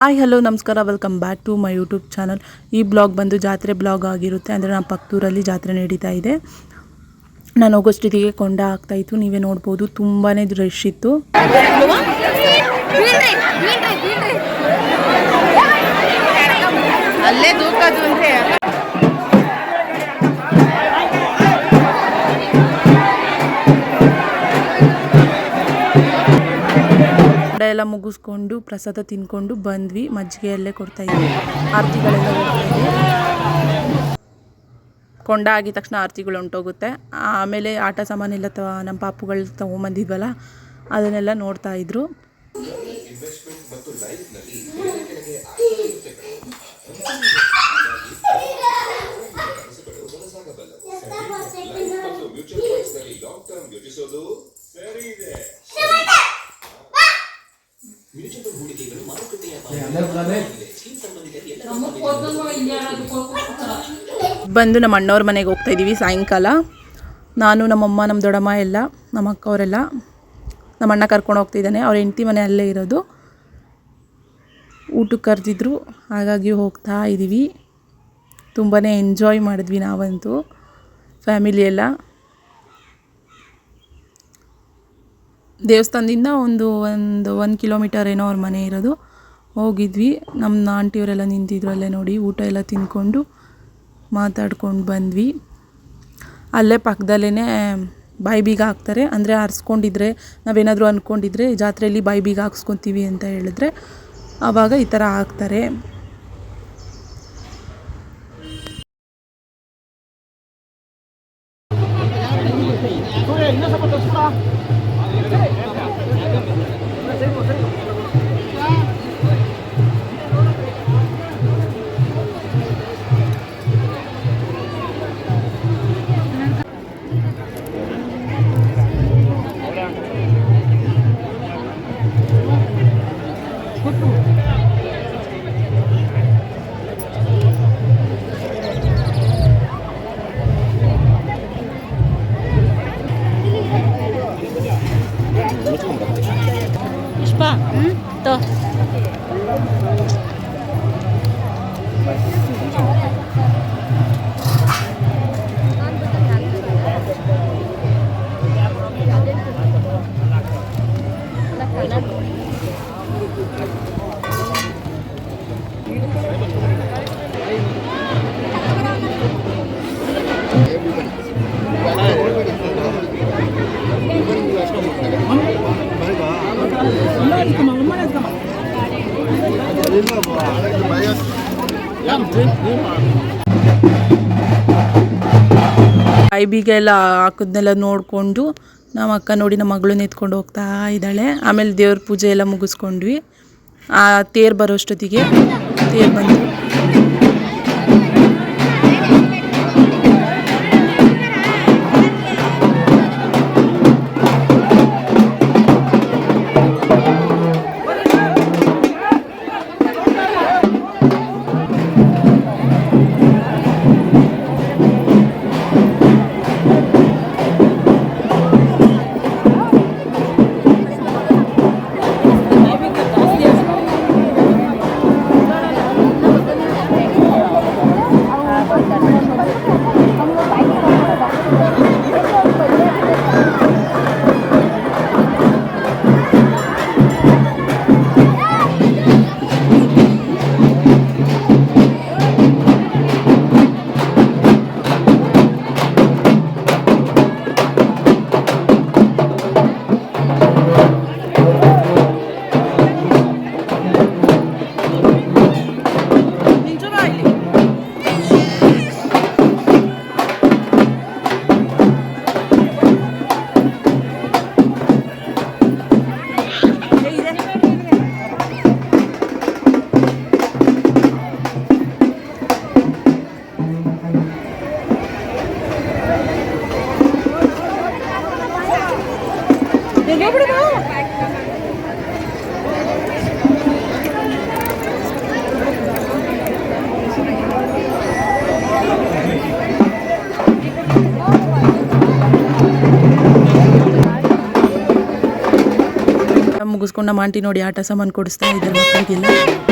Hi hello ನಮಸ್ಕಾರ, welcome back to my YouTube channel. ಈ blog ಬಂದು ಜಾತ್ರೆ ಬ್ಲಾಗ್ ಆಗಿರುತ್ತೆ. ಅಂದರೆ ನಮ್ಮ ಪಕ್ಕದೂರಲ್ಲಿ ಜಾತ್ರೆ ನಡೀತಾ ಇದೆ. ನಾನು ಹೋಗೋಷ್ಟಿಗೆ ಕೊಂಡ ಆಗ್ತಾಯಿತ್ತು, ನೀವೇ ನೋಡ್ಬೋದು. ತುಂಬಾ ರಶ್ ಇತ್ತು. ಅಲ್ಲೇ ದೂಕದು ಅಂದ್ರೆ ಎಲ್ಲ ಮುಗಿಸ್ಕೊಂಡು ಪ್ರಸಾದ ತಿನ್ಕೊಂಡು ಬಂದ್ವಿ. ಮಜ್ಜಿಗೆಯಲ್ಲೇ ಕೊಡ್ತಾ ಇದ್ವಿ. ಆರತಿಗಳೆಲ್ಲ ಹೋಗ್ತಾ ಇದೆ. ಕೊಂಡ ಆಗಿದ ತಕ್ಷಣ ಆರತಿಗಳು ಹೊಂಟೋಗುತ್ತೆ. ಆಮೇಲೆ ಆಟ ಸಾಮಾನೆಲ್ಲ ನಮ್ಮ ಪಾಪುಗಳು ತೊಗೊಂಬಂದಿದ್ವಲ್ಲ, ಅದನ್ನೆಲ್ಲ ನೋಡ್ತಾ ಇದ್ರು. ಬಂದು ನಮ್ಮ ಅಣ್ಣವ್ರ ಮನೆಗೆ ಹೋಗ್ತಾ ಇದ್ದೀವಿ ಸಾಯಂಕಾಲ. ನಾನು ನಮ್ಮಮ್ಮ, ನಮ್ಮ ದೊಡ್ಡಮ್ಮ ಎಲ್ಲ, ನಮ್ಮ ಅಕ್ಕವರೆಲ್ಲ. ನಮ್ಮ ಅಣ್ಣ ಕರ್ಕೊಂಡು ಹೋಗ್ತಿದ್ದಾನೆ. ಅವ್ರ ಹೆಂಡತಿ ಮನೆ ಅಲ್ಲೇ ಇರೋದು. ಊಟಕ್ಕೆ ಕರೆದಿದ್ರು, ಹಾಗಾಗಿ ಹೋಗ್ತಾ ಇದ್ದೀವಿ. ತುಂಬಾ ಎಂಜಾಯ್ ಮಾಡಿದ್ವಿ ನಾವಂತೂ, ಫ್ಯಾಮಿಲಿ ಎಲ್ಲ. ದೇವಸ್ಥಾನದಿಂದ ಒಂದು 1 ಕಿಲೋಮೀಟರ್ ಏನೋ ಅವ್ರ ಮನೆ ಇರೋದು. ಹೋಗಿದ್ವಿ. ನಮ್ಮ ಆಂಟಿಯವರೆಲ್ಲ ನಿಂತಿದ್ರು ಅಲ್ಲೇ ನೋಡಿ. ಊಟ ಎಲ್ಲ ತಿಂದ್ಕೊಂಡು ಮಾತಾಡ್ಕೊಂಡು ಬಂದ್ವಿ. ಅಲ್ಲೇ ಪಕ್ಕದಲ್ಲೇ ಬಾಯಿ ಬೀಗ ಹಾಕ್ತಾರೆ. ಅಂದರೆ ಆರಿಸ್ಕೊಂಡಿದ್ರೆ, ನಾವೇನಾದರೂ ಅಂದ್ಕೊಂಡಿದ್ರೆ ಜಾತ್ರೆಯಲ್ಲಿ ಬಾಯಿ ಬೀಗ ಹಾಕ್ಸ್ಕೊತೀವಿ ಅಂತ ಹೇಳಿದ್ರೆ ಆವಾಗ ಈ ಥರ ಹಾಕ್ತಾರೆ. 또 ಬಾಯಿಬೀಗ ಎಲ್ಲ ಹಾಕಿದ್ನೆಲ್ಲ ನೋಡಿಕೊಂಡು ನಮ್ಮ ಅಕ್ಕ ನೋಡಿ ನಮ್ಮ ಮಗಳನ್ನ ಎತ್ಕೊಂಡು ಹೋಗ್ತಾ ಇದ್ದಾಳೆ. ಆಮೇಲೆ ದೇವ್ರ ಪೂಜೆ ಎಲ್ಲ ಮುಗಿಸ್ಕೊಂಡ್ವಿ. ತೇರು ಬರೋಷ್ಟೊತ್ತಿಗೆ ತೇರು ಬಂದು ಮುಗಿಸ್ಕೊಂಡು ನಮ್ಮ ಆಂಟಿ ನೋಡಿ ಆಟ ಸಾಮಾನು ಕೊಡಿಸ್ತಾ ಇದ್ದಾರೆ ಮಕ್ಕಳಿಗೆಲ್ಲ.